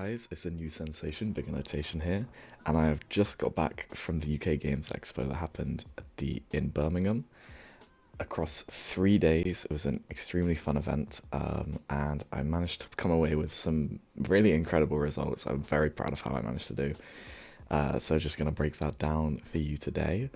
guys, it's a new sensation, Big Annotation here, and I have just got back from the UK Games Expo that happened in Birmingham. Across 3 days, it was an extremely fun event, and I managed to come away with some really incredible results. I'm very proud of how I managed to do. So just going to break that down for you today.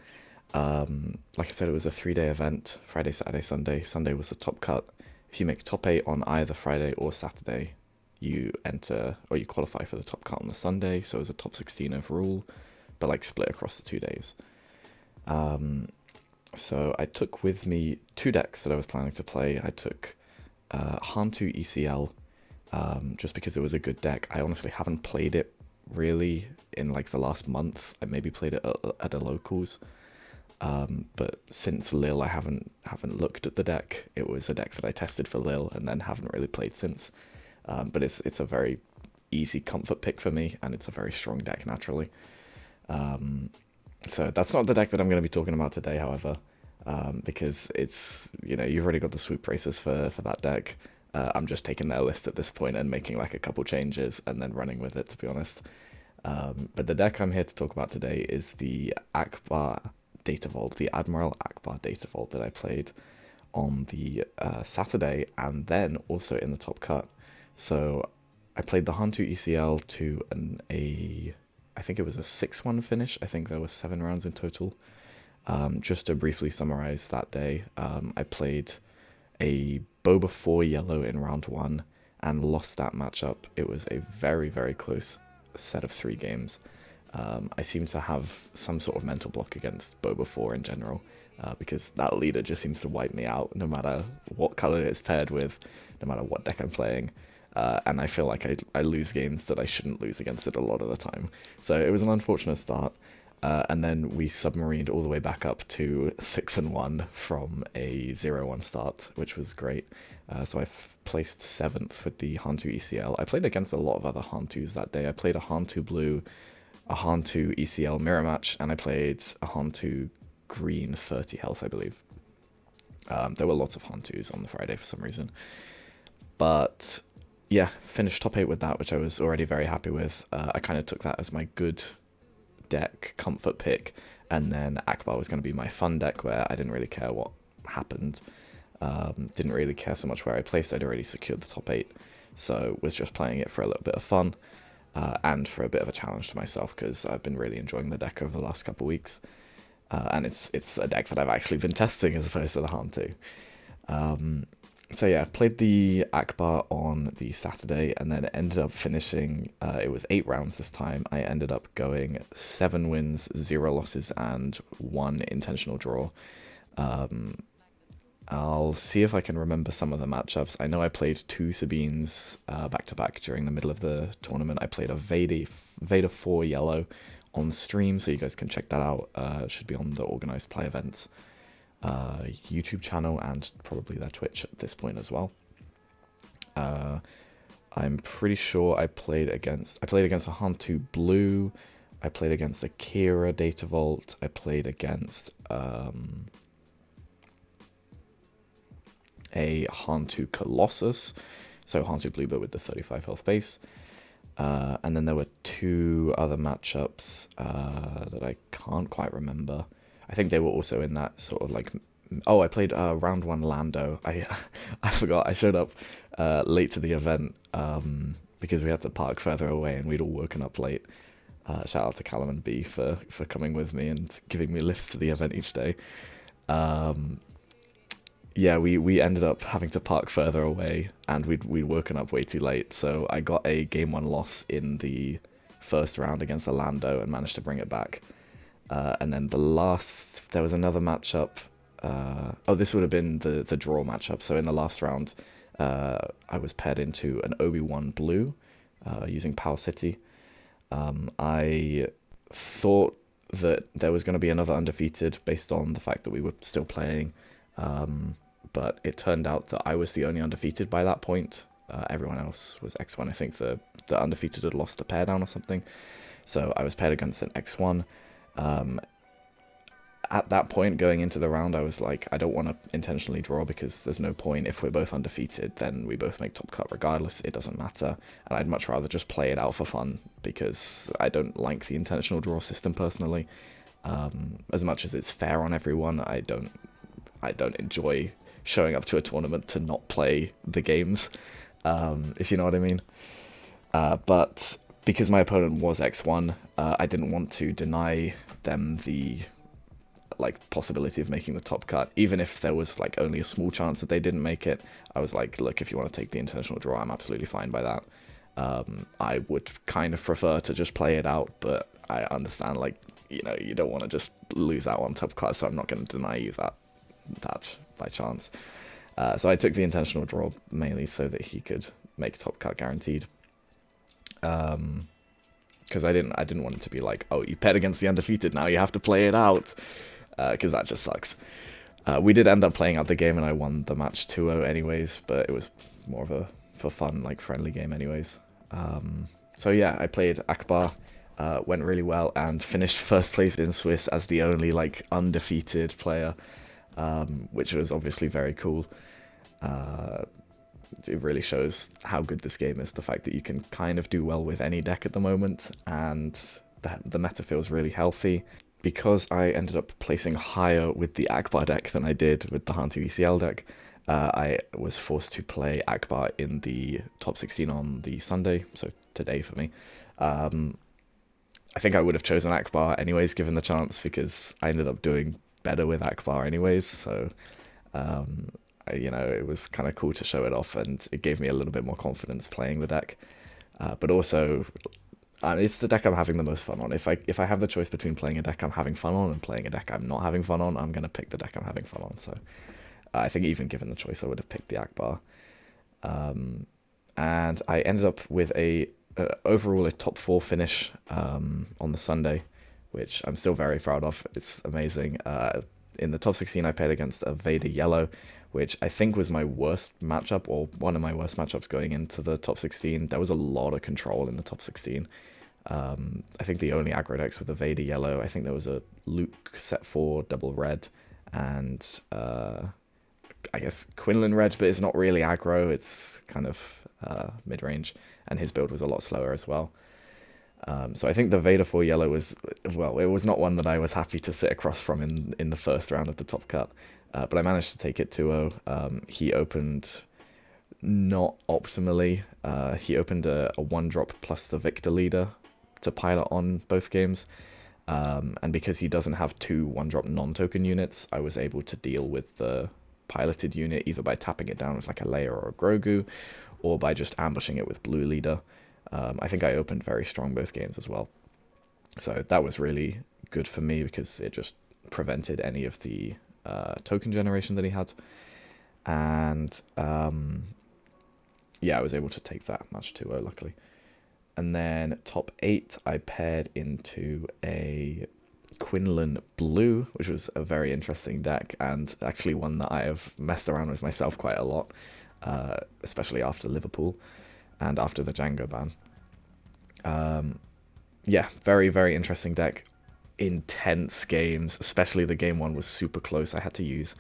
Like I said, it was a 3 day event, Friday, Saturday, Sunday. Sunday was the top cut. If you make top 8 on either Friday or Saturday, you enter or you qualify for the top cut on the Sunday. So it was a top 16 overall, but like split across the 2 days. So I took with me two decks that I was planning to play. I took Hanu ECL, just because it was a good deck. I honestly haven't played it really in like the last month. I maybe played it at the locals. But since Lille, I haven't looked at the deck. It was a deck that I tested for Lille and then haven't really played since. But it's a very easy comfort pick for me, and it's a very strong deck naturally. So that's not the deck that I'm going to be talking about today, however, because it's, you've already got the swoop races for that deck. I'm just taking their list at this point and making like a couple changes and then running with it, to be honest. But the deck I'm here to talk about today is the Akbar Data Vault, the Admiral Akbar Data Vault that I played on the Saturday and then also in the top cut. So I played the Hanu ECL to I think it was a 6-1 finish. I think there were 7 rounds in total. Just to briefly summarize that day, I played a Boba 4 yellow in round 1 and lost that matchup. It was a very, very close set of 3 games. I seem to have some sort of mental block against Boba 4 in general, because that leader just seems to wipe me out no matter what color it's paired with, no matter what deck I'm playing. And I feel like I lose games that I shouldn't lose against it a lot of the time. So it was an unfortunate start. And then we submarined all the way back up to 6-1 from a 0-1 start, which was great. So I placed 7th with the Hanu ECL. I played against a lot of other Hantus that day. I played a Hanu blue, a Hanu ECL mirror match, and I played a Hanu green 30 health, I believe. There were lots of Hantus on the Friday for some reason. But yeah, finished top 8 with that, which I was already very happy with. I kind of took that as my good deck comfort pick, and then Akbar was going to be my fun deck where I didn't really care what happened. Didn't really care so much where I placed. I'd already secured the top 8, so was just playing it for a little bit of fun, and for a bit of a challenge to myself, because I've been really enjoying the deck over the last couple of weeks. And it's a deck that I've actually been testing as opposed to the Hanu. So yeah, played the Akbar on the Saturday and then ended up finishing, it was 8 rounds this time. I ended up going 7 wins, 0 losses, and 1 intentional draw. I'll see if I can remember some of the matchups. I know I played 2 Sabines back-to-back during the middle of the tournament. I played a Vader 4 yellow on stream, so you guys can check that out. It should be on the Organized Play Events YouTube channel and probably their Twitch at this point as well. I'm pretty sure I played against a Hanu blue. I played against a Kira Data Vault. I played against a Hanu Colossus, so Hanu blue but with the 35 health base. And then there were 2 other matchups that I can't quite remember. I think they were also in that sort of like... Oh, I played round 1 Lando. I forgot. I showed up late to the event because we had to park further away and we'd all woken up late. Shout out to Callum and B for coming with me and giving me lifts to the event each day. Yeah, we ended up having to park further away and we'd woken up way too late. So I got a game 1 loss in the first round against Orlando and managed to bring it back. And then there was another matchup. This would have been the draw matchup. So in the last round, I was paired into an Obi-Wan blue using Power City. I thought that there was going to be another undefeated based on the fact that we were still playing. But it turned out that I was the only undefeated by that point. Everyone else was X1. I think the undefeated had lost a pair down or something. So I was paired against an X1. at that point going into the round, I was like, I don't want to intentionally draw because there's no point. If we're both undefeated, then we both make top cut regardless. It doesn't matter. And I'd much rather just play it out for fun because I don't like the intentional draw system personally. As much as it's fair on everyone, I don't enjoy showing up to a tournament to not play the games, if you know what I mean. But because my opponent was X1, I didn't want to deny them the possibility of making the top cut, even if there was like only a small chance that they didn't make it. I was like, look, if you want to take the intentional draw, I'm absolutely fine by that. I would kind of prefer to just play it out, but I understand, like, you know, you don't want to just lose out on top cut, so I'm not going to deny you that by chance. So I took the intentional draw mainly so that he could make top cut guaranteed. Because I didn't want it to be like, oh, you paired against the undefeated, now you have to play it out, because that just sucks. We did end up playing out the game, and I won the match 2-0 anyways, but it was more of a for fun, like, friendly game anyways. So yeah, I played Akbar, went really well, and finished first place in Swiss as the only, like, undefeated player, which was obviously very cool. It really shows how good this game is, the fact that you can kind of do well with any deck at the moment, and the meta feels really healthy. Because I ended up placing higher with the Akbar deck than I did with the Hanu ECL deck, I was forced to play Akbar in the top 16 on the Sunday, so today for me. I think I would have chosen Akbar anyways, given the chance, because I ended up doing better with Akbar anyways, so you know, it was kind of cool to show it off, and it gave me a little bit more confidence playing the deck. But also, it's the deck I'm having the most fun on. If I have the choice between playing a deck I'm having fun on and playing a deck I'm not having fun on, I'm going to pick the deck I'm having fun on. So I think even given the choice, I would have picked the Akbar. And I ended up with overall a top 4 finish on the Sunday, which I'm still very proud of. It's amazing. In the top 16, I played against a Vader Yellow, which I think was my worst matchup, or one of my worst matchups going into the top 16. There was a lot of control in the top 16. I think the only aggro decks were the Vader Yellow. I think there was a Luke set 4 double red, and I guess Quinlan red, but it's not really aggro. It's kind of mid-range, and his build was a lot slower as well. So I think the Vader 4 yellow was, well, it was not one that I was happy to sit across from in the first round of the top cut. But I managed to take it 2-0. He opened not optimally. He opened a 1-drop plus the Victor leader to pilot on both games. And because he doesn't have 2 1-drop non-token units, I was able to deal with the piloted unit either by tapping it down with like a Leia or a Grogu, or by just ambushing it with blue leader. I think I opened very strong both games as well. So that was really good for me because it just prevented any of the token generation that he had. And yeah, I was able to take that match 2-0 luckily. And then top 8, I paired into a Quinlan Blue, which was a very interesting deck, and actually one that I have messed around with myself quite a lot, especially after Liverpool and after the Django ban. Yeah, very, very interesting deck. Intense games, especially the game 1 was super close. I had to use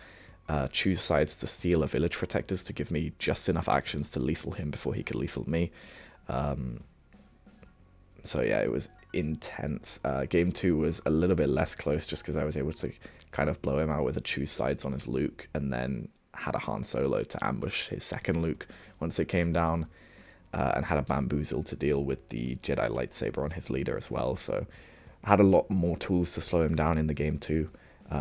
choose sides to steal a Village Protectors to give me just enough actions to lethal him before he could lethal me. So yeah, it was intense. Game 2 was a little bit less close just because I was able to kind of blow him out with a choose sides on his Luke, and then had a Han Solo to ambush his second Luke once it came down, and had a Bamboozle to deal with the Jedi lightsaber on his leader as well. So I had a lot more tools to slow him down in the game 2,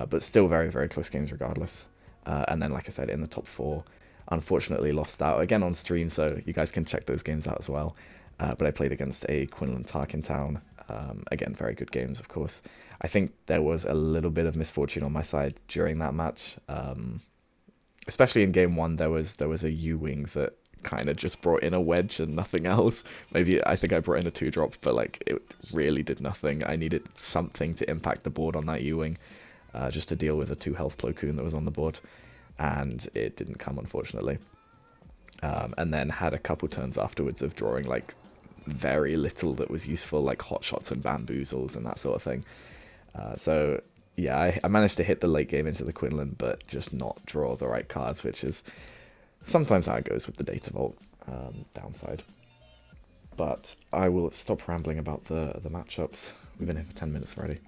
but still very, very close games regardless. And then, like I said, in the top 4, unfortunately lost out again on stream, so you guys can check those games out as well. But I played against a Quinlan Tarkintown. Again, very good games, of course. I think there was a little bit of misfortune on my side during that match. Especially in game 1, there was a U-Wing that kind of just brought in a wedge and nothing else. Maybe I think I brought in a 2-drop, but like it really did nothing. I needed something to impact the board on that U-Wing, just to deal with a 2 health Plo Koon that was on the board, and it didn't come, unfortunately. And then had a couple turns afterwards of drawing like very little that was useful, like hot shots and bamboozles and that sort of thing. So yeah, I managed to hit the late game into the Quinlan, but just not draw the right cards, which is sometimes how it goes with the Data Vault downside. But I will stop rambling about the matchups. We've been here for 10 minutes already.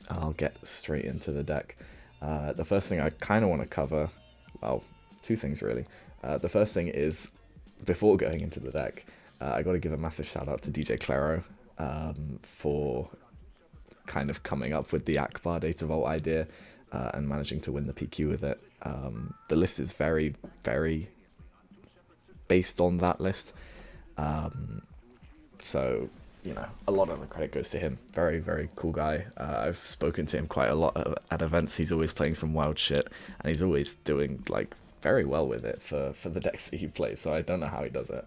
I'll get straight into the deck. The first thing I kind of want to cover, well, two things really. The first thing is, before going into the deck, I got to give a massive shout out to DJ Claro for kind of coming up with the Akbar Data Vault idea and managing to win the PQ with it. The list is very, very based on that list. So, you know, a lot of the credit goes to him. Very, very cool guy. I've spoken to him quite a lot at events. He's always playing some wild shit, and he's always doing, like, very well with it for the decks that he plays, so I don't know how he does it.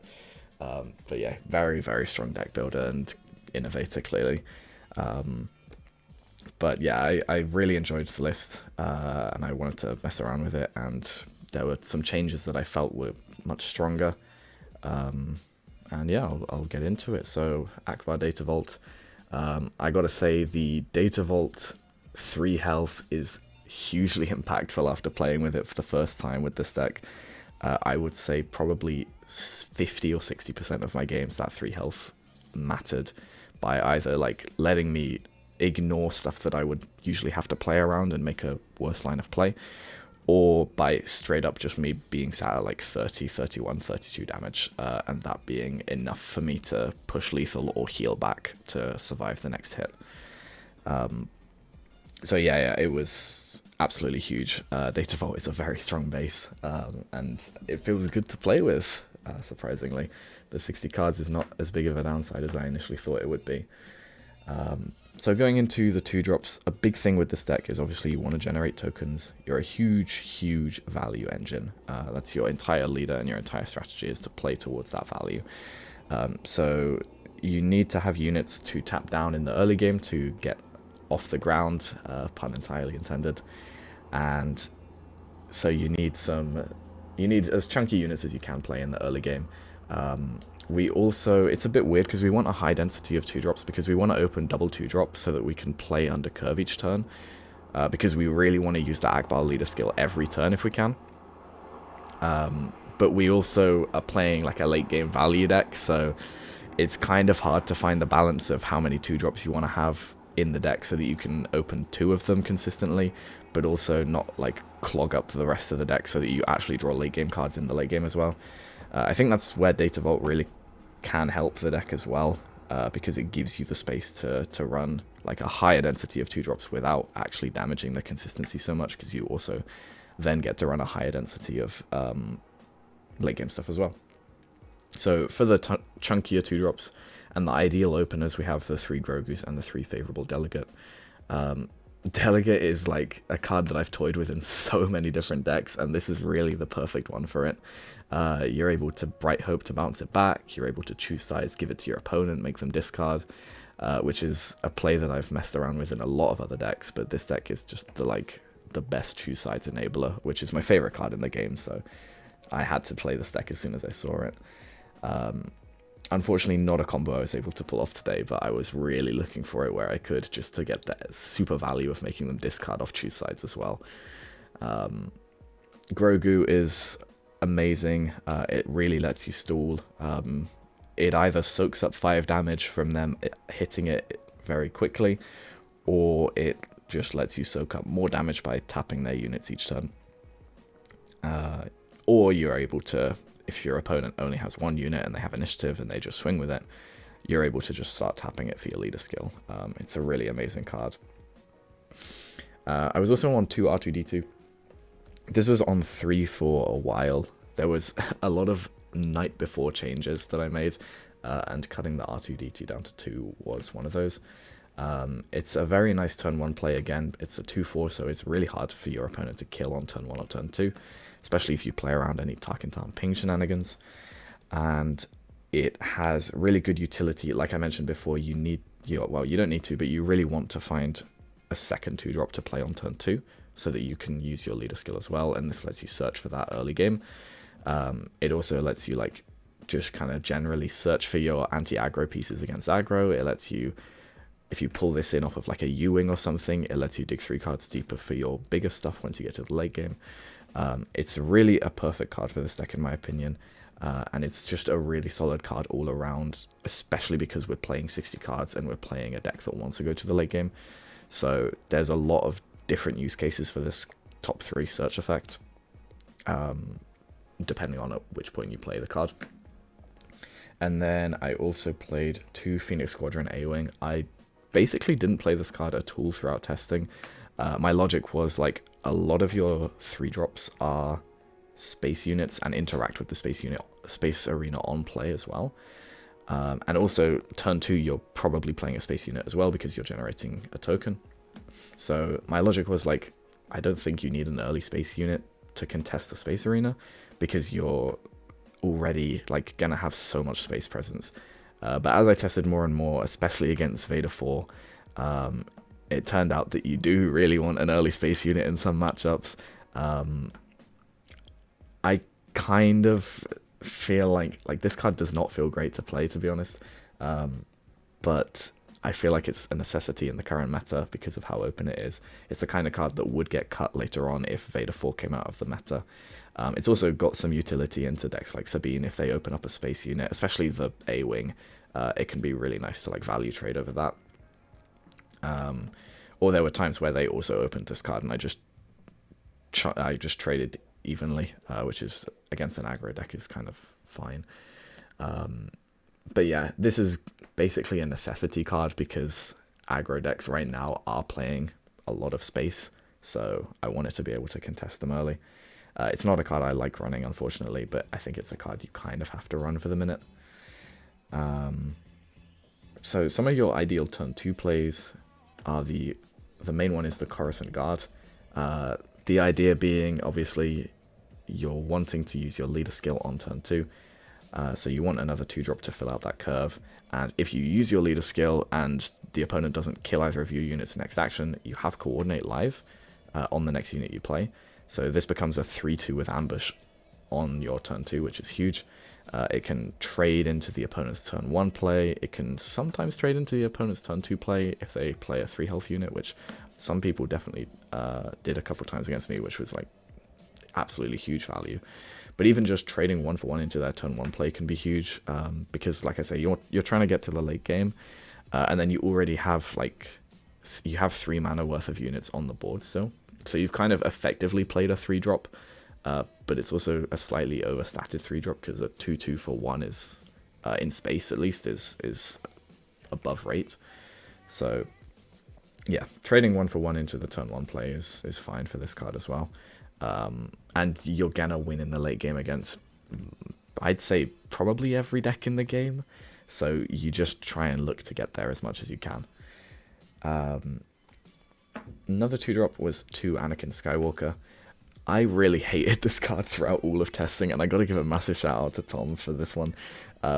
But yeah, very, very strong deck builder and innovator, clearly. But yeah, I really enjoyed the list, and I wanted to mess around with it, and there were some changes that I felt were much stronger. And yeah, I'll get into it. So, Akbar Data Vault. I gotta say, the Data Vault 3 health is hugely impactful after playing with it for the first time with this deck. I would say probably 50 or 60% of my games, that 3 health mattered by either like letting me ignore stuff that I would usually have to play around and make a worse line of play, or by straight up just me being sat at like 30, 31, 32 damage, and that being enough for me to push lethal or heal back to survive the next hit. So yeah, it was absolutely huge. Data Vault is a very strong base, and it feels good to play with, surprisingly. The 60 cards is not as big of a downside as I initially thought it would be. So going into the 2-drops, a big thing with this deck is obviously you want to generate tokens. You're a huge, huge value engine. That's your entire leader, and your entire strategy is to play towards that value. So you need to have units to tap down in the early game to get off the ground, pun entirely intended. And so you need as chunky units as you can play in the early game. We also, it's a bit weird because we want a high density of 2-drops because we want to open double 2-drops so that we can play under curve each turn, because we really want to use the Akbar leader skill every turn if we can. But we also are playing like a late game value deck, so it's kind of hard to find the balance of how many 2-drops you want to have in the deck so that you can open 2 of them consistently, but also not like clog up the rest of the deck so that you actually draw late game cards in the late game as well. I think that's where Data Vault really can help the deck as well, because it gives you the space to run like a higher density of 2-drops without actually damaging the consistency so much, because you also then get to run a higher density of late game stuff as well. So for the chunkier 2-drops and the ideal openers, we have the 3 Grogus and the 3 Favorable Delegate. Delegate is like a card that I've toyed with in so many different decks, and this is really the perfect one for it. You're able to Bright Hope to bounce it back, you're able to choose sides, give it to your opponent, make them discard, which is a play that I've messed around with in a lot of other decks, but this deck is just the best choose sides enabler, which is my favorite card in the game, so I had to play this deck as soon as I saw it. Unfortunately, not a combo I was able to pull off today, but I was really looking for it where I could, just to get that super value of making them discard off choose sides as well. Grogu is amazing. It really lets you stall. It either soaks up 5 damage from them hitting it very quickly, or it just lets you soak up more damage by tapping their units each turn. Or you're able to, if your opponent only has 1 unit and they have initiative and they just swing with it, you're able to just start tapping it for your leader skill. It's a really amazing card. I was also on 2 R2D2. This was on 3 for a while. There was a lot of night before changes that I made, and cutting the R2D2 down to 2 was one of those. It's a very nice turn 1 play again. It's a 2/4, so it's really hard for your opponent to kill on turn 1 or turn 2, especially if you play around any Tarkentan ping shenanigans. And it has really good utility. Like I mentioned before, you don't need to, but you really want to find a second 2-drop to play on turn 2 so that you can use your leader skill as well, and this lets you search for that early game. It also lets you just kind of generally search for your anti-aggro pieces against aggro. It lets you, if you pull this in off of like a U-Wing or something, it lets you dig 3 cards deeper for your bigger stuff once you get to the late game. It's really a perfect card for this deck in my opinion, and it's just a really solid card all around, especially because we're playing 60 cards and we're playing a deck that wants to go to the late game. So there's a lot of different use cases for this top 3 search effect, depending on at which point you play the card. And then I also played 2 Phoenix Squadron A-Wing. I basically didn't play this card at all throughout testing. My logic was like a lot of your 3-drops are space units and interact with the space arena on play as well. And also turn 2 you're probably playing a space unit as well because you're generating a token. So my logic was like, I don't think you need an early space unit to contest the space arena because you're already like gonna have so much space presence. But as I tested more and more, especially against Vader 4, it turned out that you do really want an early space unit in some matchups. I kind of feel like this card does not feel great to play, to be honest. But I feel like it's a necessity in the current meta because of how open it is. It's the kind of card that would get cut later on if Vader 4 came out of the meta. It's also got some utility into decks like Sabine if they open up a space unit, especially the A-Wing. It can be really nice to like value trade over that. Or there were times where they also opened this card and I just traded evenly, which is against an aggro deck is kind of fine. But yeah, this is basically a necessity card because aggro decks right now are playing a lot of space, so I wanted to be able to contest them early. It's not a card I like running, unfortunately, but I think it's a card you kind of have to run for the minute. So some of your ideal turn 2 plays are the main one is the Coruscant Guard. The idea being, obviously, you're wanting to use your leader skill on turn 2. So you want another 2-drop to fill out that curve. And if you use your leader skill and the opponent doesn't kill either of your units next action, you have Coordinate live on the next unit you play. So this becomes a 3-2 with ambush on your turn 2, which is huge. It can trade into the opponent's turn 1 play. It can sometimes trade into the opponent's turn 2 play if they play a 3 health unit, which some people definitely did a couple times against me, which was like absolutely huge value. But even just trading 1-for-1 into their turn 1 play can be huge, because like I say, you're trying to get to the late game, and then you already have you have 3 mana worth of units on the board still. So you've kind of effectively played a 3-drop, but it's also a slightly overstated 3-drop because a 2-2 for 1 is, in space at least, is above rate. So yeah, trading 1-for-1 into the turn 1 play is fine for this card as well. And you're gonna win in the late game against, I'd say, probably every deck in the game. So you just try and look to get there as much as you can. Another 2-drop was 2 Anakin Skywalker. I really hated this card throughout all of testing, and I got to give a massive shout out to Tom for this one,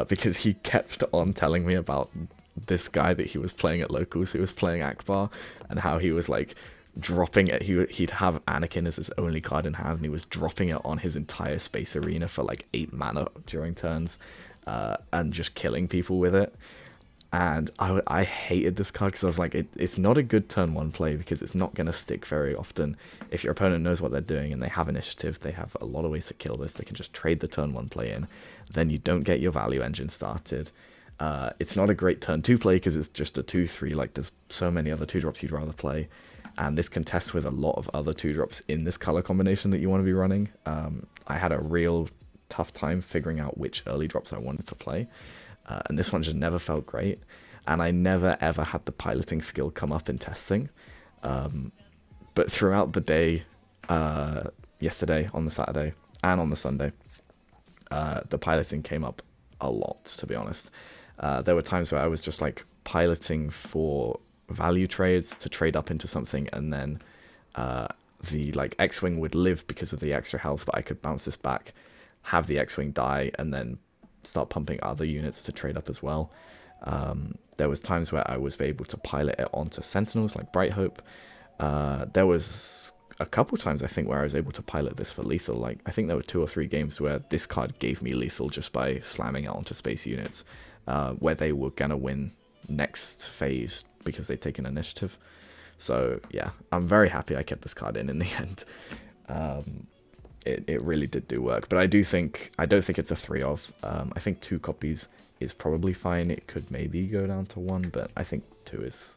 because he kept on telling me about this guy that he was playing at locals who was playing Akbar, and how he was like dropping it. He'd have Anakin as his only card in hand, and he was dropping it on his entire space arena for like 8 mana during turns, and just killing people with it. And I hated this card because I was like, it's not a good turn 1 play because it's not going to stick very often. If your opponent knows what they're doing and they have initiative, they have a lot of ways to kill this. They can just trade the turn 1 play in. Then you don't get your value engine started. It's not a great turn 2 play because it's just a 2-3. Like, there's so many other 2-drops you'd rather play. And this contests with a lot of other 2-drops in this color combination that you want to be running. I had a real tough time figuring out which early drops I wanted to play. And this one just never felt great. And I never ever had the piloting skill come up in testing. But throughout the day, yesterday, on the Saturday, and on the Sunday, the piloting came up a lot, to be honest. There were times where I was just like piloting for value trades to trade up into something, and then the like X-Wing would live because of the extra health, but I could bounce this back, have the X-Wing die, and then start pumping other units to trade up as well. There was times where I was able to pilot it onto Sentinels like Bright Hope. There was a couple times I think where I was able to pilot this for lethal. Like, I think there were 2 or 3 games where this card gave me lethal just by slamming it onto space units, where they were gonna win next phase because they'd taken initiative. So yeah, I'm very happy I kept this card in the end. It really did do work, but I don't think it's a 3 of. I think 2 copies is probably fine. It could maybe go down to 1, but I think 2 is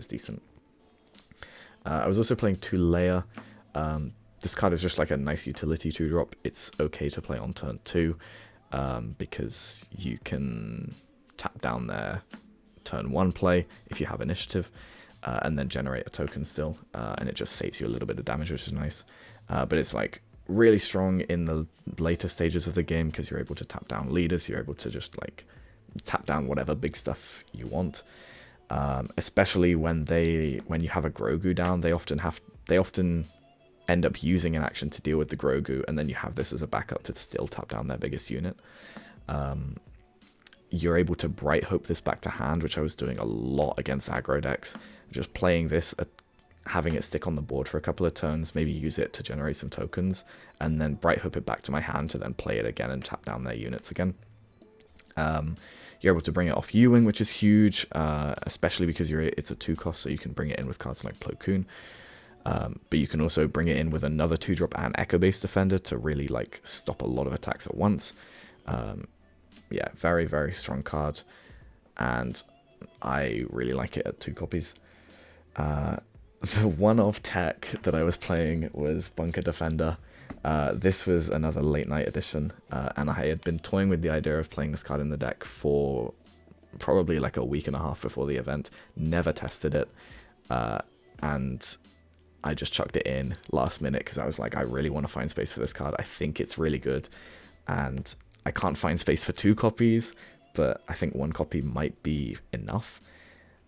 decent. I was also playing 2 Layer. This card is just like a nice utility 2-drop. It's okay to play on turn 2 because you can tap down their turn 1 play if you have initiative, and then generate a token still, and it just saves you a little bit of damage, which is nice. But it's like really strong in the later stages of the game because you're able to tap down leaders. You're able to just like tap down whatever big stuff you want. Especially when you have a Grogu down, they often end up using an action to deal with the Grogu, and then you have this as a backup to still tap down their biggest unit. You're able to Bright Hope this back to hand, which I was doing a lot against aggro decks. Just playing this, having it stick on the board for a couple of turns, maybe use it to generate some tokens, and then Bright Hope it back to my hand to then play it again and tap down their units again. You're able to bring it off Ewing, which is huge, especially because it's a 2 cost, so you can bring it in with cards like Plo Koon. But you can also bring it in with another 2-drop and Echo-based Defender to really like stop a lot of attacks at once. Yeah, very, very strong card, and I really like it at 2 copies. The one-off tech that I was playing was Bunker Defender. This was another late night edition, and I had been toying with the idea of playing this card in the deck for probably like a week and a half before the event. Never tested it, and I just chucked it in last minute because I was like, I really want to find space for this card. I think it's really good, and I can't find space for 2 copies, but I think 1 copy might be enough.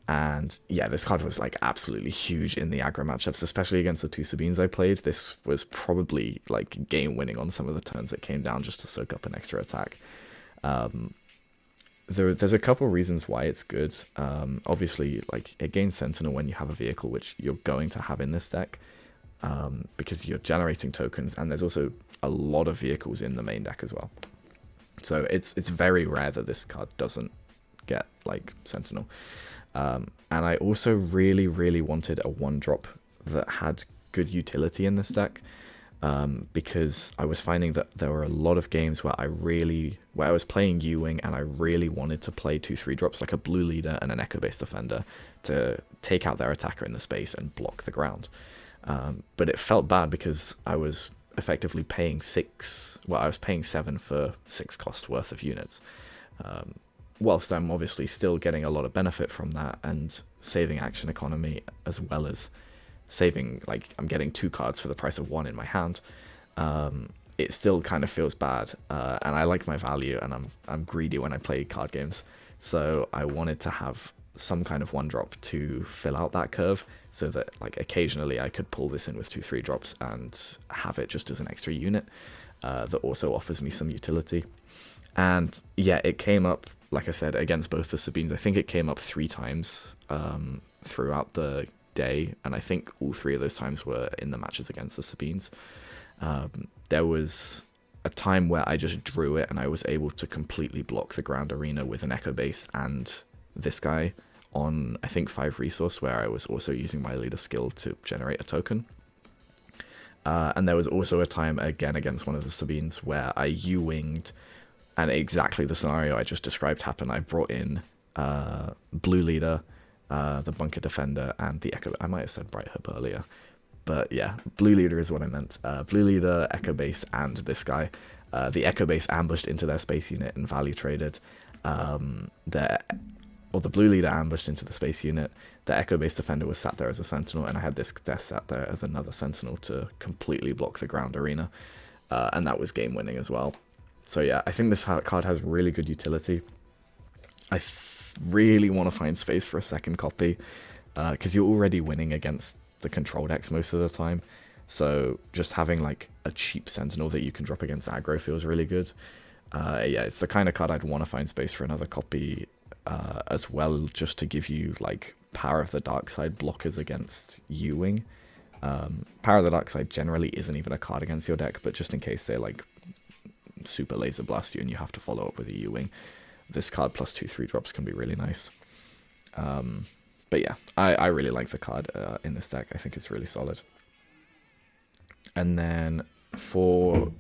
And yeah, this card was like absolutely huge in the aggro matchups, especially against the 2 Sabines I played. This was probably like game winning on some of the turns that came down just to soak up an extra attack. There's a couple reasons why it's good. Obviously, like it gains Sentinel when you have a vehicle, which you're going to have in this deck, because you're generating tokens, and there's also a lot of vehicles in the main deck as well. So it's very rare that this card doesn't get like Sentinel. And I also really, really wanted a 1-drop that had good utility in this deck, because I was finding that there were a lot of games where I was playing Ewing and I really wanted to play 2 3-drops like a blue leader and an Echo-based Defender to take out their attacker in the space and block the ground. But it felt bad because I was effectively paying 7 for 6 cost worth of units. Whilst I'm obviously still getting a lot of benefit from that and saving action economy, as well as saving, like, I'm getting 2 cards for the price of 1 in my hand, it still kind of feels bad. And I like my value, and I'm greedy when I play card games. So I wanted to have some kind of 1-drop to fill out that curve, so that like occasionally I could pull this in with 2 3-drops and have it just as an extra unit that also offers me some utility. And yeah, it came up, like I said, against both the Sabines. I think it came up 3 times throughout the day, and I think all 3 of those times were in the matches against the Sabines. There was a time where I just drew it and I was able to completely block the ground arena with an Echo base and this guy on, I think, 5 resource, where I was also using my leader skill to generate a token. And there was also a time, again, against one of the Sabines, where I U-winged, and exactly the scenario I just described happened. I brought in blue leader, the bunker defender, and the Echo. I might have said Bright Hope earlier, but yeah, blue leader is what I meant. Blue leader, Echo base, and this guy. The Echo base ambushed into their space unit and value traded. The blue leader ambushed into the space unit. The Echo base defender was sat there as a sentinel, and I had this death sat there as another sentinel to completely block the ground arena, and that was game winning as well. So yeah, I think this card has really good utility. I really want to find space for a 2nd copy, because you're already winning against the control decks most of the time. So just having like a cheap sentinel that you can drop against aggro feels really good. Yeah, it's the kind of card I'd want to find space for another copy, as well, just to give you like Power of the Dark Side blockers against Ewing. Power of the Dark Side generally isn't even a card against your deck, but just in case they like super laser blast you and you have to follow up with a Ewing, this card plus 2 3-drops can be really nice. But yeah, I really like the card in this deck. I think it's really solid. And then for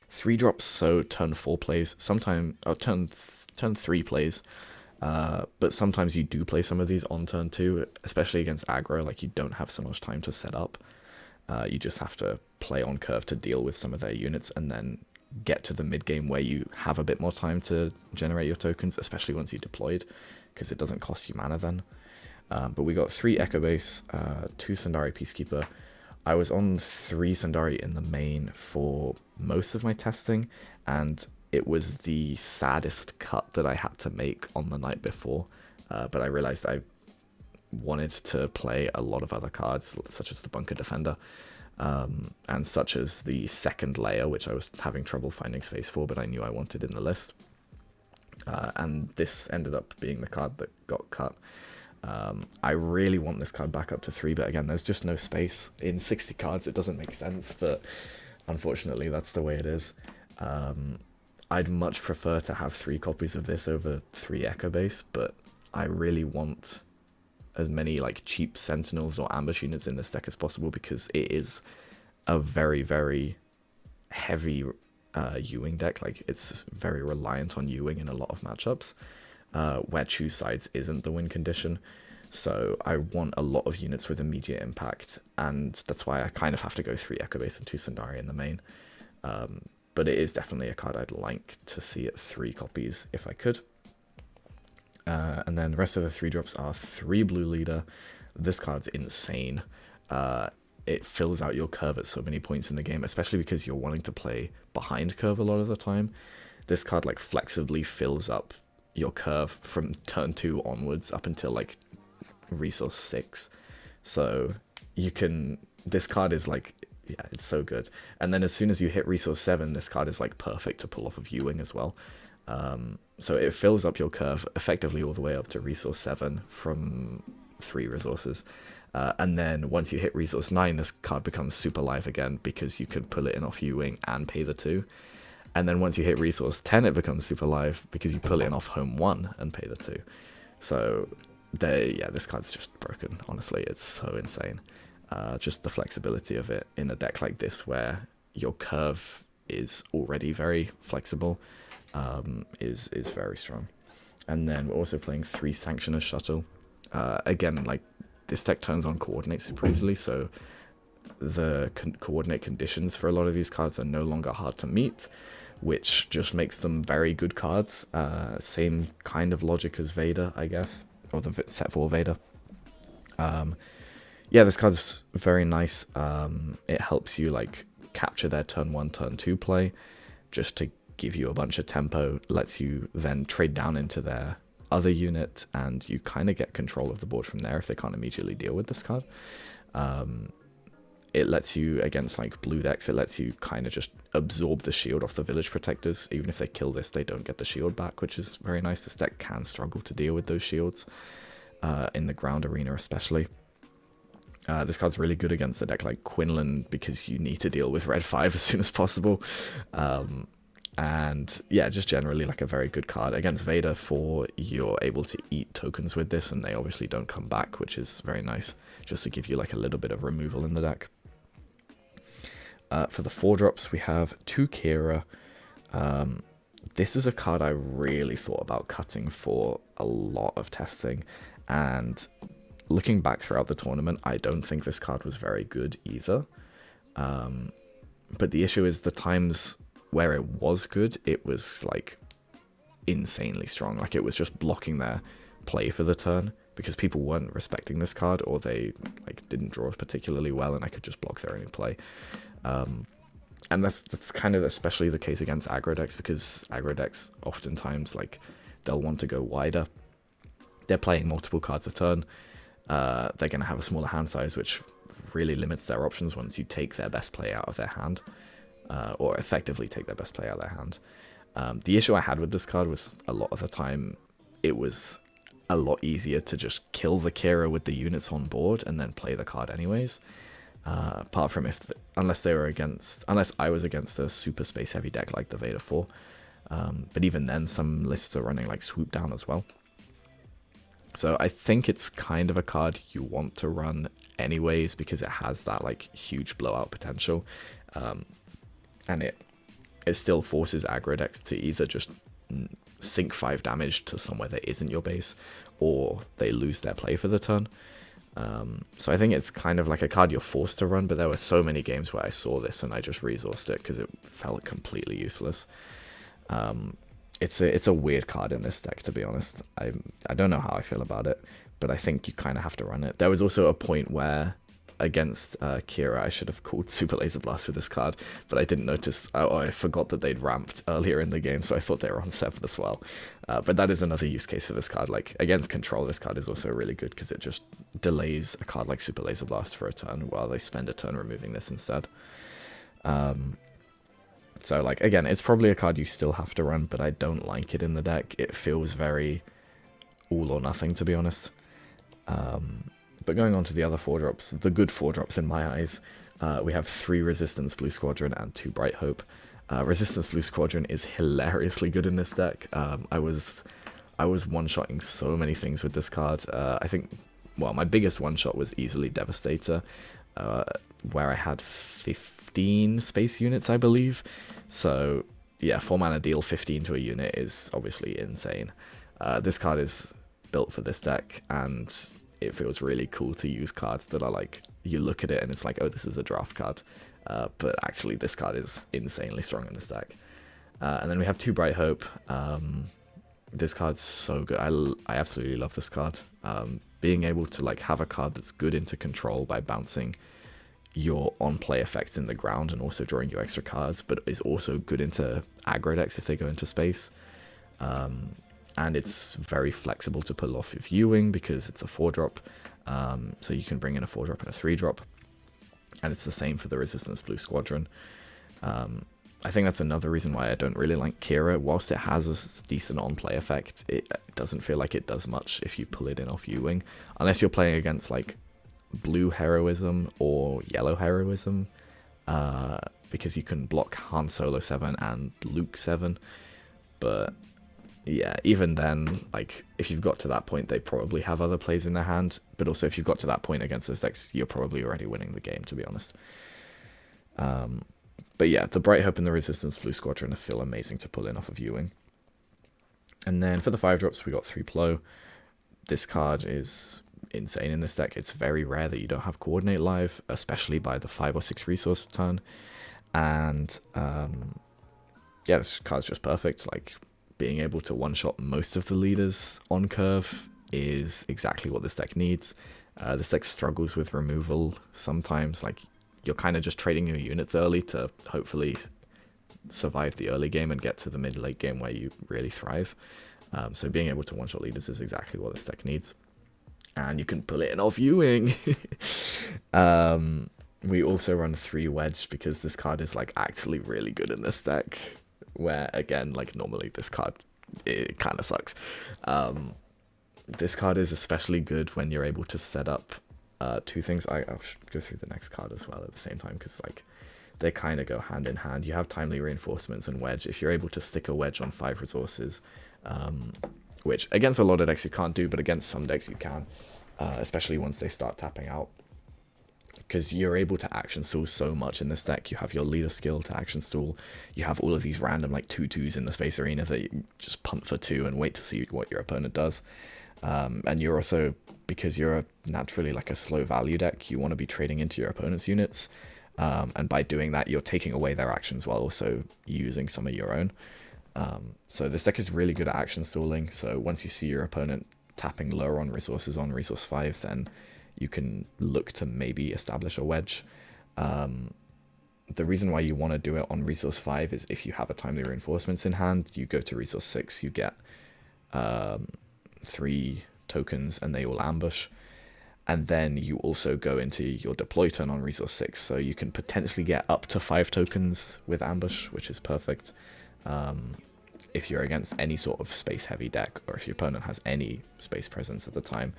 3 drops, so turn 4 plays, sometimes turn 3 plays. But sometimes you do play some of these on turn 2, especially against aggro. Like, you don't have so much time to set up. You just have to play on curve to deal with some of their units, and then get to the mid game where you have a bit more time to generate your tokens, especially once you deployed, because it doesn't cost you mana then. But we got 3 Echo Base, 2 Sundari Peacekeeper. I was on 3 Sundari in the main for most of my testing, and it was the saddest cut that I had to make on the night before. But I realized I wanted to play a lot of other cards, such as the Bunker Defender, and such as the second layer, which I was having trouble finding space for, but I knew I wanted in the list. And this ended up being the card that got cut. I really want this card back up to 3, but again, there's just no space. In 60 cards, it doesn't make sense, but unfortunately, that's the way it is. I'd much prefer to have 3 copies of this over 3 Echo Base, but I really want as many like cheap Sentinels or Ambush units in this deck as possible, because it is a very, very heavy Ewing deck. Like, it's very reliant on Ewing in a lot of matchups, where choose sides isn't the win condition. So I want a lot of units with immediate impact, and that's why I kind of have to go 3 Echo Base and 2 Sundari in the main. But it is definitely a card I'd like to see at 3 copies if I could. And then the rest of the 3-drops are 3 Blue Leader. This card's insane. It fills out your curve at so many points in the game, especially because you're wanting to play behind curve a lot of the time. This card like flexibly fills up your curve from turn 2 onwards up until like resource 6. So you can, this card is like, yeah, it's so good. And then as soon as you hit resource 7, this card is like perfect to pull off of Ewing as well. So it fills up your curve effectively all the way up to resource 7 from 3 resources. And then once you hit resource 9, this card becomes super live again, because you can pull it in off Ewing and pay the 2. And then once you hit resource 10, it becomes super live because you pull it in off home 1 and pay the 2. So yeah, this card's just broken, honestly. It's so insane. Just the flexibility of it in a deck like this, where your curve is already very flexible, is very strong. And then we're also playing 3 Sanctioners Shuttle. Again, like, this deck turns on coordinates super easily, so the coordinate conditions for a lot of these cards are no longer hard to meet, which just makes them very good cards. Same kind of logic as Vader, I guess, or the set 4 Vader. Yeah, this card's very nice. It helps you like capture their turn 1, turn 2 play, just to give you a bunch of tempo, lets you then trade down into their other unit, and you kind of get control of the board from there if they can't immediately deal with this card. It lets you, against like blue decks, it lets you kind of just absorb the shield off the village protectors. Even if they kill this, they don't get the shield back, which is very nice. This deck can struggle to deal with those shields, in the ground arena especially. This card's really good against a deck like Quinlan, because you need to deal with red 5 as soon as possible. And yeah, just generally like a very good card against Vader, for you're able to eat tokens with this, and they obviously don't come back, which is very nice, just to give you like a little bit of removal in the deck. For the 4-drops, we have 2 Kira. This is a card I really thought about cutting for a lot of testing, and looking back throughout the tournament, I don't think this card was very good either. But the issue is, the times where it was good, it was like insanely strong. Like, it was just blocking their play for the turn, because people weren't respecting this card, or they like didn't draw particularly well, and I could just block their only play. And that's kind of especially the case against aggro decks, because aggro decks oftentimes, like, they'll want to go wider. They're playing multiple cards a turn. They're going to have a smaller hand size, which really limits their options once you take their best play out of their hand, or effectively take their best play out of their hand. The issue I had with this card was, a lot of the time, it was a lot easier to just kill the Kira with the units on board and then play the card anyways. Apart from unless I was against a super space heavy deck like the Vader 4. But even then, some lists are running like Swoop Down as well. So I think it's kind of a card you want to run anyways because it has that like huge blowout potential, and it still forces aggro decks to either just sink 5 damage to somewhere that isn't your base, or they lose their play for the turn. So I think it's kind of like a card you're forced to run, but there were so many games where I saw this and I just resourced it because it felt completely useless. It's a weird card in this deck, to be honest. I don't know how I feel about it, but I think you kind of have to run it. There was also a point where against Kira, I should have called Super Laser Blast with this card, but I didn't notice. Oh, I forgot that they'd ramped earlier in the game, so I thought they were on 7 as well. But that is another use case for this card. Like against Control, this card is also really good because it just delays a card like Super Laser Blast for a turn while they spend a turn removing this instead. So like again, it's probably a card you still have to run, but I don't like it in the deck. It feels very all or nothing, to be honest. But going on to the other 4-drops, the good 4-drops in my eyes, we have 3 Resistance Blue Squadron and 2 Bright Hope. Resistance Blue Squadron is hilariously good in this deck. I was one-shotting so many things with this card. I think, well, my biggest one-shot was easily Devastator, where I had 15 space units, I believe. So yeah, 4-mana deal 15 to a unit is obviously insane. This card is built for this deck, and it feels really cool to use cards that are like, you look at it and it's like, oh, this is a draft card. But actually this card is insanely strong in this deck. And then we have 2 Bright Hope. This card's so good. I absolutely love this card. Being able to like have a card that's good into control by bouncing your on-play effects in the ground and also drawing you extra cards, but is also good into aggro decks if they go into space. And it's very flexible to pull off of Ewing because it's a 4-drop, so you can bring in a 4-drop and a 3-drop, and it's the same for the Resistance Blue Squadron. I think that's another reason why I don't really like Kira. Whilst it has a decent on-play effect, it doesn't feel like it does much if you pull it in off Ewing, unless you're playing against like Blue Heroism or Yellow Heroism, because you can block Han Solo 7 and Luke 7, but yeah, even then, like, if you've got to that point, they probably have other plays in their hand, but also if you've got to that point against those decks, you're probably already winning the game, to be honest. But yeah, the Bright Hope and the Resistance Blue Squadron feel amazing to pull in off of Ewing. And then for the 5-drops, we got 3 Plo. This card is insane in this deck. It's very rare that you don't have Coordinate live, especially by the 5 or 6 resource turn. And yeah, this card's just perfect. Like, being able to one-shot most of the leaders on curve is exactly what this deck needs. This deck struggles with removal sometimes. Like, you're kind of just trading your units early to hopefully survive the early game and get to the mid-late game where you really thrive. So being able to one-shot leaders is exactly what this deck needs. And you can pull it in off Ewing. We also run 3 Wedge because this card is like actually really good in this deck. Where again, like normally this card, it kind of sucks. This card is especially good when you're able to set up 2 things. I'll go through the next card as well at the same time because like they kind of go hand in hand. You have Timely Reinforcements and Wedge. If you're able to stick a Wedge on 5 resources, which against a lot of decks you can't do, but against some decks you can, especially once they start tapping out. Because you're able to action stall so much in this deck. You have your leader skill to action stall. You have all of these random like 2/2s in the Space Arena that you just punt for 2 and wait to see what your opponent does. And you're also, because you're naturally like a slow value deck, you want to be trading into your opponent's units. And by doing that, you're taking away their actions while also using some of your own. So this deck is really good at action stalling. So once you see your opponent tapping lower on resources on resource 5, then you can look to maybe establish a wedge. The reason why you want to do it on resource 5 is if you have a Timely Reinforcements in hand, you go to resource 6, you get 3 tokens and they all ambush. And then you also go into your deploy turn on resource 6, so you can potentially get up to 5 tokens with ambush, which is perfect. If you're against any sort of space heavy deck, or if your opponent has any space presence at the time,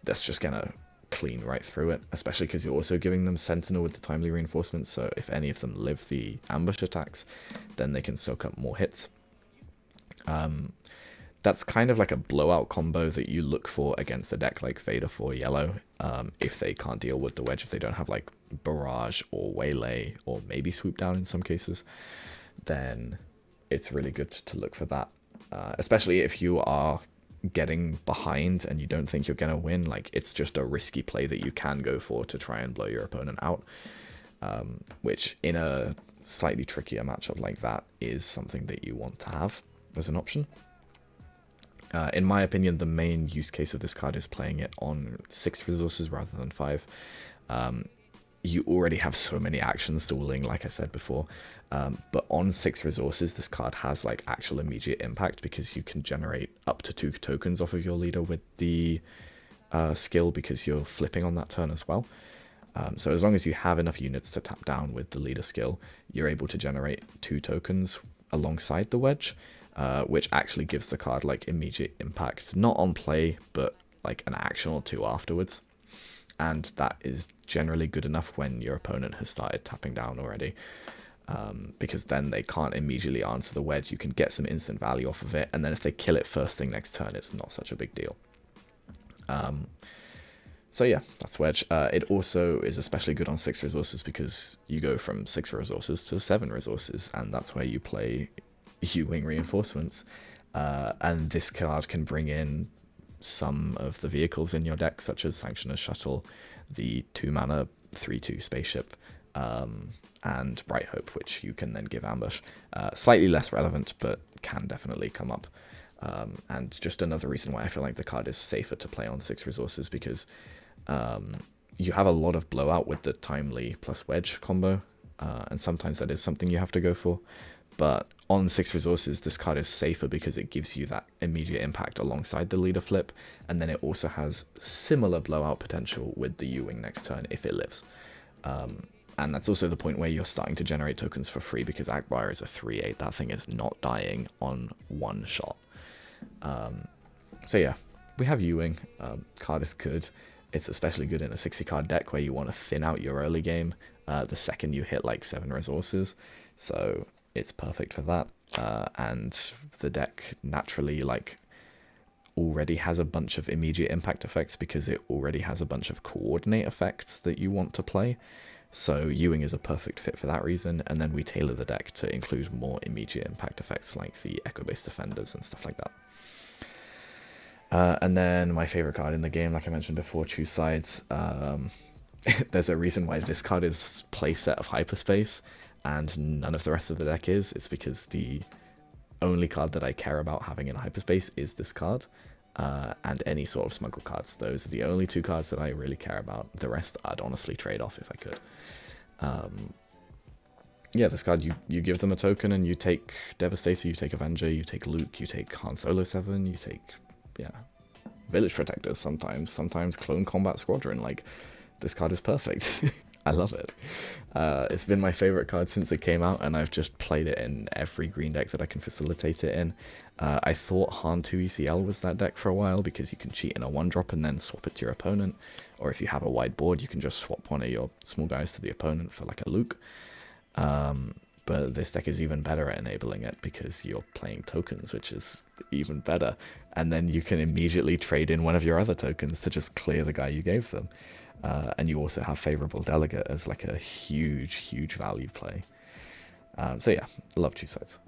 that's just gonna clean right through it, especially because you're also giving them Sentinel with the Timely Reinforcements, so if any of them live the ambush attacks, then they can soak up more hits. That's kind of like a blowout combo that you look for against a deck like Vader for yellow, if they can't deal with the wedge, if they don't have like Barrage or Waylay or maybe Swoop Down in some cases, then it's really good to look for that. Especially if you are getting behind and you don't think you're going to win, like it's just a risky play that you can go for to try and blow your opponent out, which in a slightly trickier matchup like that is something that you want to have as an option. In my opinion, the main use case of this card is playing it on 6 resources rather than 5. You already have so many actions dueling, like I said before, but on 6 resources, this card has like actual immediate impact because you can generate up to 2 tokens off of your leader with the skill because you're flipping on that turn as well. So as long as you have enough units to tap down with the leader skill, you're able to generate 2 tokens alongside the wedge, which actually gives the card like immediate impact, not on play, but like an action or 2 afterwards. And that is generally good enough when your opponent has started tapping down already, because then they can't immediately answer the wedge. You can get some instant value off of it, and then if they kill it first thing next turn, it's not such a big deal. So yeah, that's wedge. It also is especially good on 6 resources because you go from 6 resources to 7 resources, and that's where you play U-Wing reinforcements. And this card can bring in some of the vehicles in your deck, such as Sanctioner's Shuttle, the 2-mana 3/2 spaceship, and Bright Hope, which you can then give ambush. Slightly less relevant, but can definitely come up. And just another reason why I feel like the card is safer to play on 6 resources, because you have a lot of blowout with the Timely plus Wedge combo, and sometimes that is something you have to go for. But on 6 resources, this card is safer because it gives you that immediate impact alongside the leader flip, and then it also has similar blowout potential with the U-Wing next turn if it lives. And that's also the point where you're starting to generate tokens for free, because Akbar is a 3/8. That thing is not dying on 1 shot. So yeah, we have U-Wing. Card is good. It's especially good in a 60 card deck where you want to thin out your early game the second you hit like 7 resources. So it's perfect for that. And the deck naturally like already has a bunch of immediate impact effects because it already has a bunch of coordinate effects that you want to play. So U-Wing is a perfect fit for that reason, and then we tailor the deck to include more immediate impact effects like the Echo-based defenders and stuff like that. And then my favorite card in the game, like I mentioned before, Choose Sides. There's a reason why this card is playset of Hyperspace and none of the rest of the deck is. It's because the only card that I care about having in Hyperspace is this card, and any sort of smuggle cards. Those are the only 2 cards that I really care about. The rest I'd honestly trade off if I could. Yeah, this card, you give them a token and you take Devastator, you take Avenger, you take Luke, you take Han Solo 7, you take, yeah, Village Protectors sometimes Clone Combat Squadron. Like, this card is perfect. I love it. It's been my favorite card since it came out, and I've just played it in every green deck that I can facilitate it in. I thought Hanu ECL was that deck for a while because you can cheat in a 1-drop and then swap it to your opponent, or if you have a wide board you can just swap one of your small guys to the opponent for like a Luke. But this deck is even better at enabling it because you're playing tokens, which is even better, and then you can immediately trade in one of your other tokens to just clear the guy you gave them. And you also have Favorable Delegate as like a huge value play. So yeah, love Choose Sides.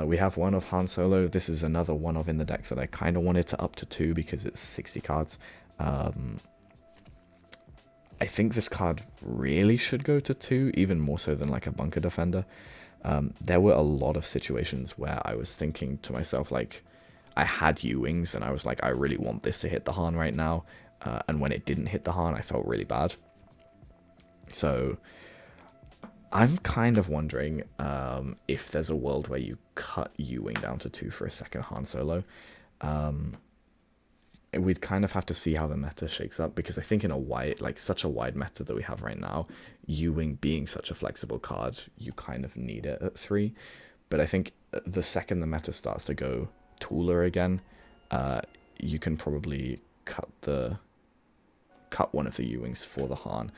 We have one of Han Solo. This is another one of in the deck that I kind of wanted to up to 2 because it's 60 cards. I think this card really should go to 2, even more so than like a Bunker Defender. There were a lot of situations where I was thinking to myself, like, I had U-Wings and I was like, I really want this to hit the Han right now. And when it didn't hit the Han, I felt really bad. So I'm kind of wondering if there's a world where you cut U-Wing down to 2 for a second Han Solo. We'd kind of have to see how the meta shakes up, because I think in a wide, like such a wide meta that we have right now, U-Wing being such a flexible card, you kind of need it at 3. But I think the second the meta starts to go tooler again, you can probably cut one of the U-Wings for the Han.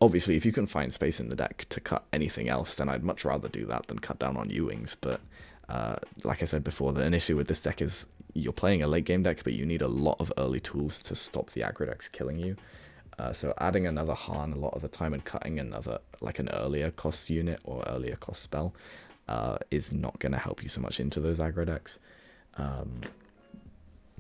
Obviously, if you can find space in the deck to cut anything else, then I'd much rather do that than cut down on U-Wings, but Like I said before, an issue with this deck is you're playing a late game deck, but you need a lot of early tools to stop the aggro decks killing you. So adding another Han a lot of the time and cutting another, like an earlier cost unit or earlier cost spell, is not going to help you so much into those aggro decks.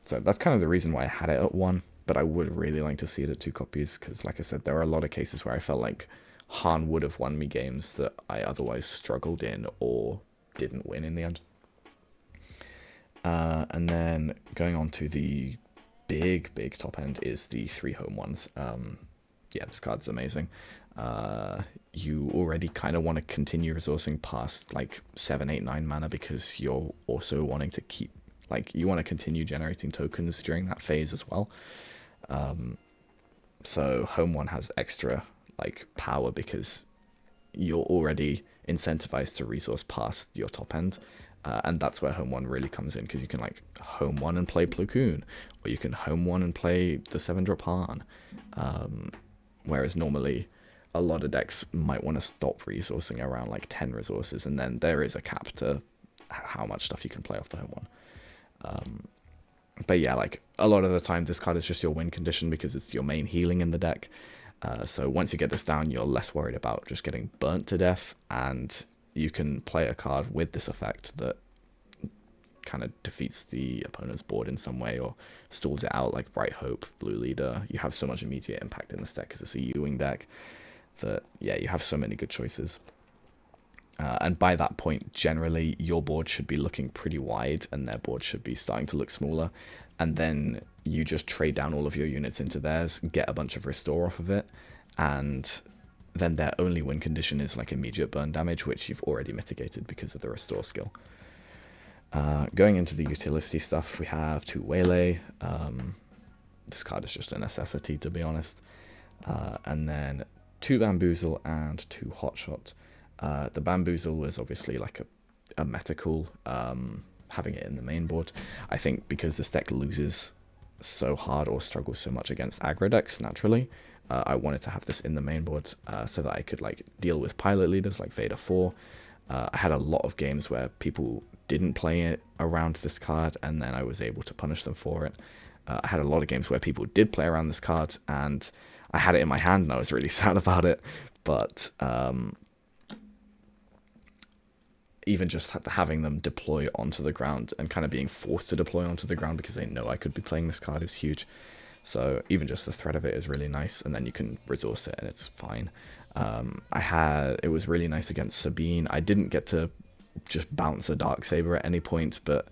So that's kind of the reason why I had it at 1, but I would really like to see it at 2 copies, because like I said, there are a lot of cases where I felt like Han would have won me games that I otherwise struggled in or didn't win in the end. And then going on to the big top end is the 3 home ones. Yeah, this card's amazing. You already kind of want to continue resourcing past like 7, 8, 9 mana, because you're also wanting to keep, like, you want to continue generating tokens during that phase as well. So home 1 has extra like power because you're already incentivized to resource past your top end. And that's where home 1 really comes in, because you can like home 1 and play Plo Koon, or you can home 1 and play the 7-drop Han. Whereas normally a lot of decks might want to stop resourcing around like 10 resources, and then there is a cap to how much stuff you can play off the home 1. But yeah, like a lot of the time this card is just your win condition because it's your main healing in the deck. So once you get this down, you're less worried about just getting burnt to death, and you can play a card with this effect that kind of defeats the opponent's board in some way or stalls it out, like Bright Hope, Blue Leader. You have so much immediate impact in this deck because it's a Ewing deck that, yeah, you have so many good choices. And by that point, generally, your board should be looking pretty wide and their board should be starting to look smaller. And then you just trade down all of your units into theirs, get a bunch of restore off of it, and then their only win condition is like immediate burn damage, which you've already mitigated because of the restore skill. Going into the utility stuff, we have 2 Waylay. This card is just a necessity, to be honest. And then 2 Bamboozle and 2 Hotshot. The Bamboozle was obviously like a meta cool, having it in the main board. I think because this deck loses so hard or struggles so much against aggro decks naturally, I wanted to have this in the main board so that I could like deal with pilot leaders like Vader 4. I had a lot of games where people didn't play it around this card, and then I was able to punish them for it. I had a lot of games where people did play around this card, and I had it in my hand, and I was really sad about it. But even just having them deploy onto the ground and kind of being forced to deploy onto the ground because they know I could be playing this card is huge. So even just the threat of it is really nice, and then you can resource it and it's fine. It was really nice against Sabine. I didn't get to just bounce a Darksaber at any point, but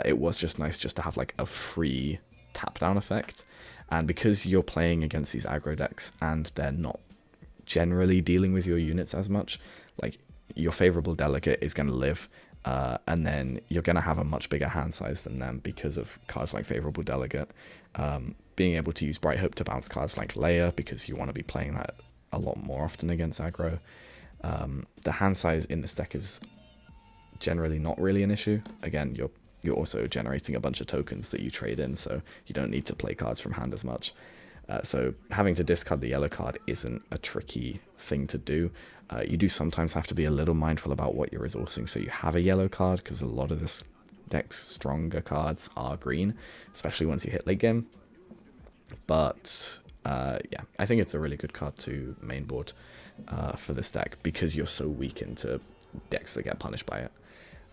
it was just nice just to have like a free tap down effect. And because you're playing against these aggro decks and they're not generally dealing with your units as much, like your favorable delegate is going to live, and then you're going to have a much bigger hand size than them because of cards like favorable delegate. Being able to use Bright Hope to bounce cards like Leia, because you want to be playing that a lot more often against aggro. The hand size in this deck is generally not really an issue. Again, you're also generating a bunch of tokens that you trade in, so you don't need to play cards from hand as much. So having to discard the yellow card isn't a tricky thing to do. You do sometimes have to be a little mindful about what you're resourcing, so you have a yellow card, because a lot of this deck's stronger cards are green, especially once you hit late game. But yeah, I think it's a really good card to mainboard for this deck, because you're so weak into decks that get punished by it.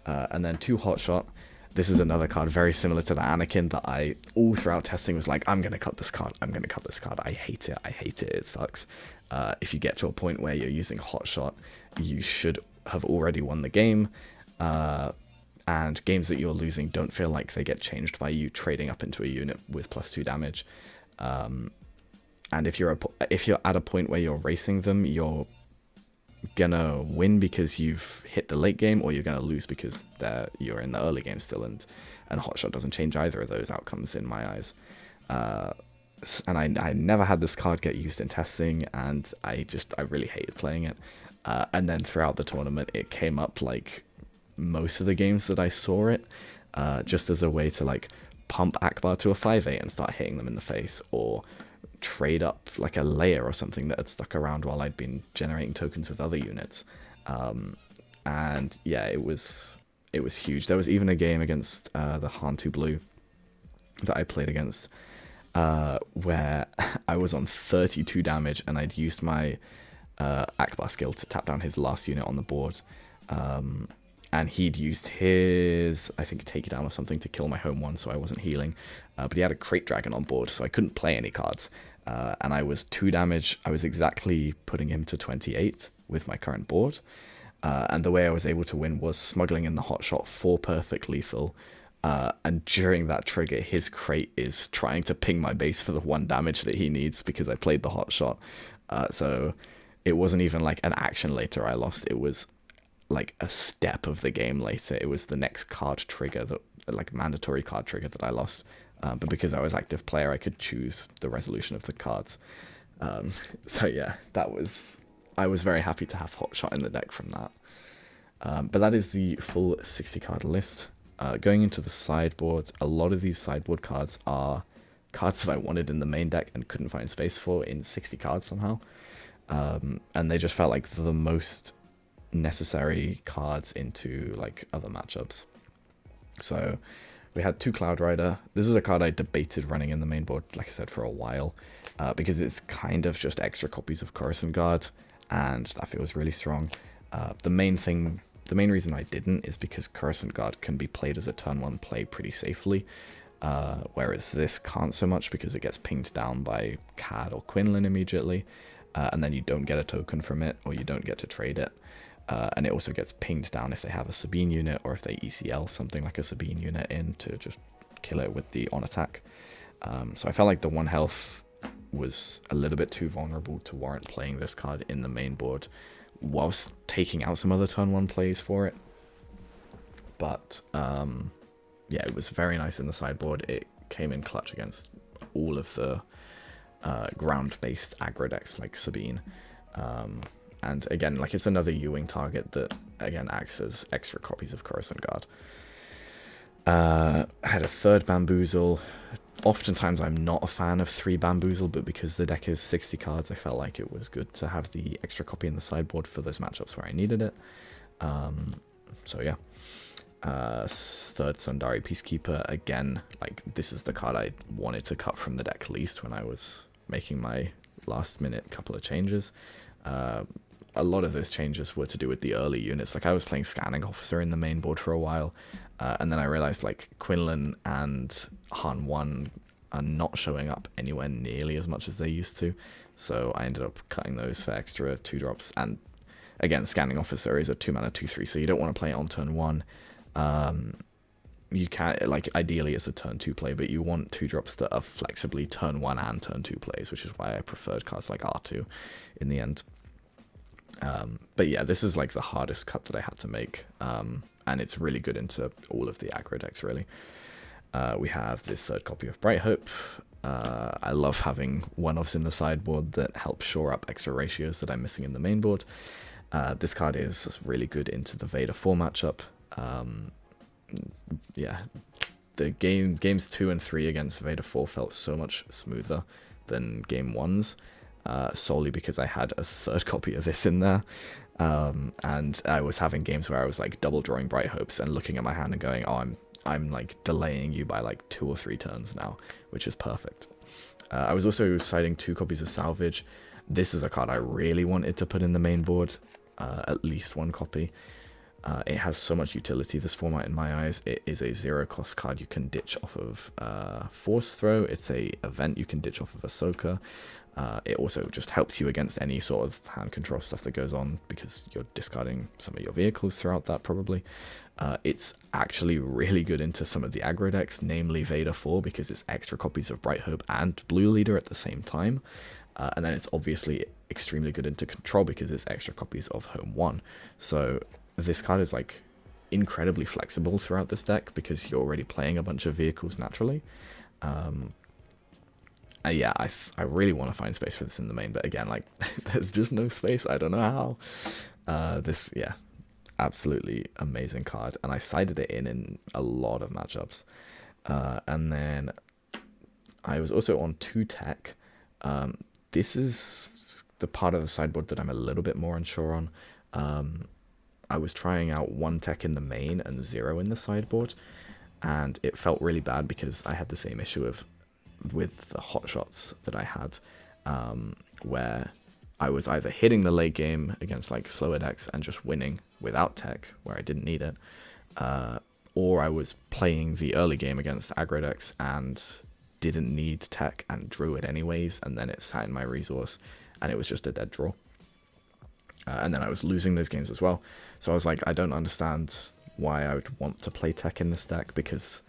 And then 2 Hotshot. This is another card very similar to the Anakin that I, all throughout testing, was like, I'm going to cut this card. I'm going to cut this card. I hate it. I hate it. It sucks. If you get to a point where you're using Hotshot, you should have already won the game. And games that you're losing don't feel like they get changed by you trading up into a unit with +2 damage. And if you're at a point where you're racing them, you're gonna win because you've hit the late game, or you're gonna lose because you're in the early game still, and Hotshot doesn't change either of those outcomes in my eyes. And I never had this card get used in testing, and I really hated playing it. And then throughout the tournament, it came up like most of the games that I saw it, just as a way to like pump Akbar to a 5/8 and start hitting them in the face, or trade up like a layer or something that had stuck around while I'd been generating tokens with other units. And yeah, it was it was huge. There was even a game against the Hanu Blue that I played against, where I was on 32 damage and I'd used my Akbar skill to tap down his last unit on the board. And he'd used his, I think, takedown or something to kill my home one, so I wasn't healing. But he had a Crate Dragon on board, so I couldn't play any cards. And I was 2 damage. I was exactly putting him to 28 with my current board. And the way I was able to win was smuggling in the hot shot for perfect lethal. And during that trigger, his crate is trying to ping my base for the 1 damage that he needs because I played the hot shot. So it wasn't even like an action later I lost. It was like a step of the game later. It was the next card trigger, that like mandatory card trigger, that I lost. But because I was active player, I could choose the resolution of the cards. So yeah, I was very happy to have hot shot in the deck from that. But that is the full 60 card list. Going into the sideboard, a lot of these sideboard cards are cards that I wanted in the main deck and couldn't find space for in 60 cards somehow. And they just felt like the most necessary cards into like other matchups. So we had 2 Cloud Rider. This is a card I debated running in the main board, like I said, for a while, because it's kind of just extra copies of Coruscant Guard, and that feels really strong. The main reason I didn't is because Coruscant Guard can be played as a turn 1 play pretty safely, whereas this can't so much because it gets pinged down by Cad or Quinlan immediately, and then you don't get a token from it, or you don't get to trade it. And it also gets pinged down if they have a Sabine unit, or if they ECL something like a Sabine unit in to just kill it with the on attack. So I felt like the 1 health was a little bit too vulnerable to warrant playing this card in the main board, whilst taking out some other turn 1 plays for it. But yeah, it was very nice in the sideboard. It came in clutch against all of the ground-based aggro decks like Sabine. And again, like, it's another Ewing target that, again, acts as extra copies of Coruscant Guard. I had a 3rd Bamboozle. Oftentimes I'm not a fan of 3 Bamboozle, but because the deck is 60 cards, I felt like it was good to have the extra copy in the sideboard for those matchups where I needed it. So yeah. 3rd Sundari Peacekeeper. Again, like, this is the card I wanted to cut from the deck least when I was making my last minute couple of changes. A lot of those changes were to do with the early units. Like, I was playing Scanning Officer in the main board for a while, and then I realized, like, Quinlan and Han 1 are not showing up anywhere nearly as much as they used to, so I ended up cutting those for extra 2-drops. And again, Scanning Officer is a 2-mana 2/3, so you don't want to play it on turn 1. You can, like, ideally it's a turn 2 play, but you want 2-drops that are flexibly turn 1 and turn 2 plays, which is why I preferred cards like R2 in the end. But yeah, this is like the hardest cut that I had to make, and it's really good into all of the aggro decks, really. We have the 3rd copy of Bright Hope. I love having 1-offs in the sideboard that help shore up extra ratios that I'm missing in the main board. This card is really good into the Vader 4 matchup. Yeah, the games 2 and 3 against Vader 4 felt so much smoother than game 1's. Solely because I had a 3rd copy of this in there, and I was having games where I was like double drawing Bright Hopes and looking at my hand and going, oh, I'm like delaying you by like 2 or 3 turns now, which is perfect. I was also citing 2 copies of Salvage. This is a card I really wanted to put in the main board, at least 1 copy. It has so much utility, this format, in my eyes. It is a 0-cost card you can ditch off of Force Throw. It's a event you can ditch off of Ahsoka. It also just helps you against any sort of hand control stuff that goes on, because you're discarding some of your vehicles throughout that, probably. It's actually really good into some of the aggro decks, namely Vader 4, because it's extra copies of Bright Hope and Blue Leader at the same time. And then it's obviously extremely good into control because it's extra copies of Home 1. So this card is like incredibly flexible throughout this deck because you're already playing a bunch of vehicles naturally. Yeah, I really want to find space for this in the main, but again, like, there's just no space. I don't know how. This, yeah, absolutely amazing card, and I sided it in a lot of matchups. And then I was also on 2 tech. This is the part of the sideboard that I'm a little bit more unsure on. I was trying out 1 tech in the main and 0 in the sideboard, and it felt really bad because I had the same issue with the hot shots that I had, where I was either hitting the late game against like slower decks and just winning without tech where I didn't need it, or I was playing the early game against aggro decks and didn't need tech and drew it anyways, and then it sat in my resource and it was just a dead draw. And then I was losing those games as well. So I was like, I don't understand why I would want to play tech in this deck, because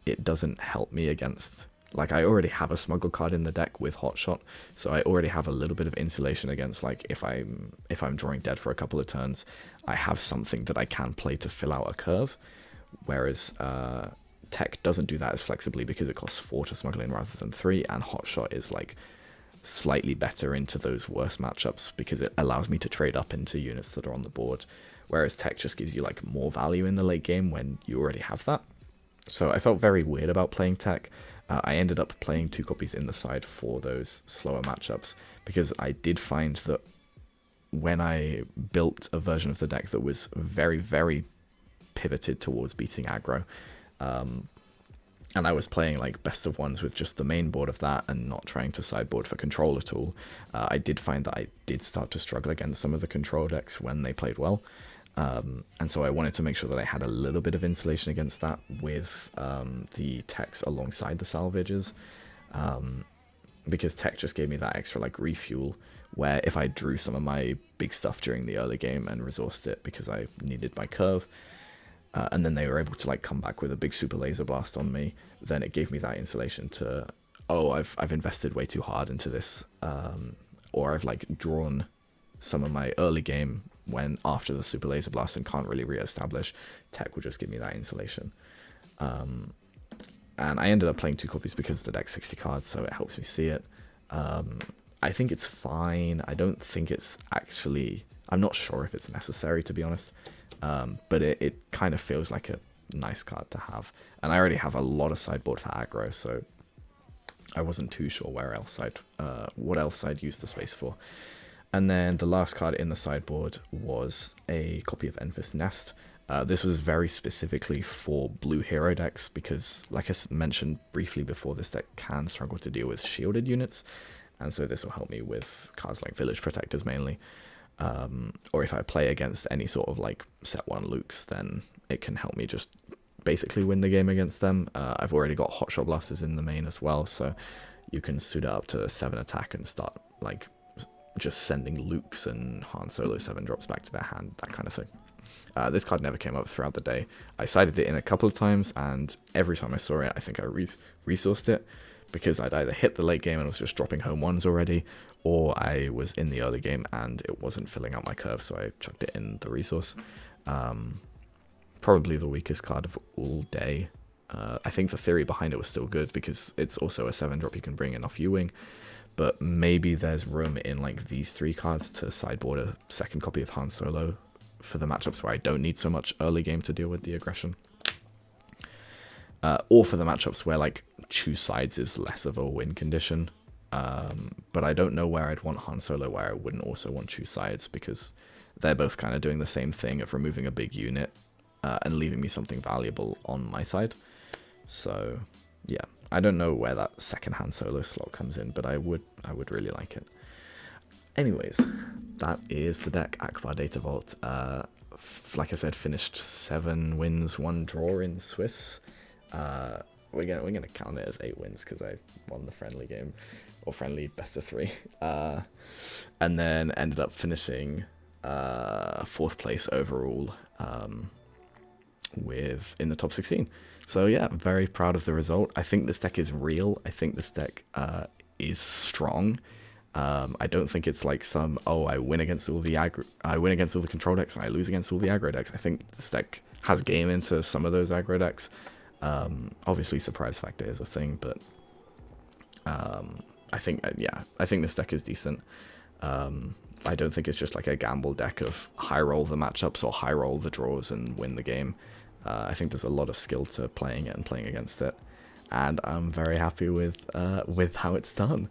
it doesn't help me against... Like, I already have a smuggle card in the deck with hotshot, so I already have a little bit of insulation against, like, if I'm drawing dead for a couple of turns, I have something that I can play to fill out a curve. Whereas tech doesn't do that as flexibly because it costs 4 to smuggle in rather than 3, and hotshot is like slightly better into those worse matchups because it allows me to trade up into units that are on the board, whereas tech just gives you like more value in the late game when you already have that. So I felt very weird about playing tech. I ended up playing 2 copies in the side for those slower matchups because I did find that when I built a version of the deck that was very, very pivoted towards beating aggro, and I was playing like best of ones with just the main board of that and not trying to sideboard for control at all, I did find that I did start to struggle against some of the control decks when they played well. And so I wanted to make sure that I had a little bit of insulation against that with the techs alongside the salvages, because tech just gave me that extra like refuel where if I drew some of my big stuff during the early game and resourced it because I needed my curve, and then they were able to like come back with a big super laser blast on me, then it gave me that insulation to, oh, I've invested way too hard into this, or I've like drawn some of my early game when after the super laser blast and can't really re-establish, tech will just give me that insulation. And I ended up playing 2 copies because the deck's 60 cards, so it helps me see it. I think it's fine. I don't think it's actually... I'm not sure if it's necessary, to be honest. But it kind of feels like a nice card to have. And I already have a lot of sideboard for aggro, so I wasn't too sure what else I'd use the space for. And then the last card in the sideboard was a copy of Enfys Nest. This was very specifically for blue hero decks because, like I mentioned briefly before, this deck can struggle to deal with shielded units. And so this will help me with cards like Village Protectors mainly. Or if I play against any sort of like set 1 Lukes, then it can help me just basically win the game against them. I've already got Hotshot Blasters in the main as well, so you can suit it up to 7 attack and start like just sending Lukes and Han Solo 7-drops back to their hand, that kind of thing. This card never came up throughout the day. I sided it in a couple of times, and every time I saw it, I think I resourced it, because I'd either hit the late game and was just dropping home 1s already, or I was in the early game and it wasn't filling out my curve, so I chucked it in the resource. Probably the weakest card of all day. I think the theory behind it was still good, because it's also a 7-drop you can bring in off U-Wing, but maybe there's room in like these 3 cards to sideboard a second copy of Han Solo for the matchups where I don't need so much early game to deal with the aggression. Or for the matchups where like choose sides is less of a win condition. But I don't know where I'd want Han Solo where I wouldn't also want choose sides, because they're both kind of doing the same thing of removing a big unit and leaving me something valuable on my side. So yeah, I don't know where that second Han Solo slot comes in, but I would really like it. Anyways, that is the deck, Akbar Data Vault. Like I said, finished 7 wins, 1 draw in Swiss. We're gonna count it as 8 wins because I won the friendly game, or friendly best of 3, and then ended up finishing 4th place overall in the top 16. So yeah, very proud of the result. I think this deck is real. I think this deck is strong. I don't think it's like some, oh, I win against all the control decks and I lose against all the aggro decks. I think this deck has game into some of those aggro decks. Obviously surprise factor is a thing, but I think this deck is decent. I don't think it's just like a gamble deck of high roll the matchups or high roll the draws and win the game. I think there's a lot of skill to playing it and playing against it, and I'm very happy with how it's done.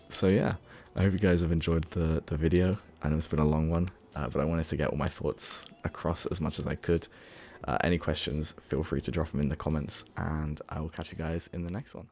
So yeah, I hope you guys have enjoyed the video. I know it's been a long one. but I wanted to get all my thoughts across as much as I could. Any questions, feel free to drop them in the comments, and I will catch you guys in the next one.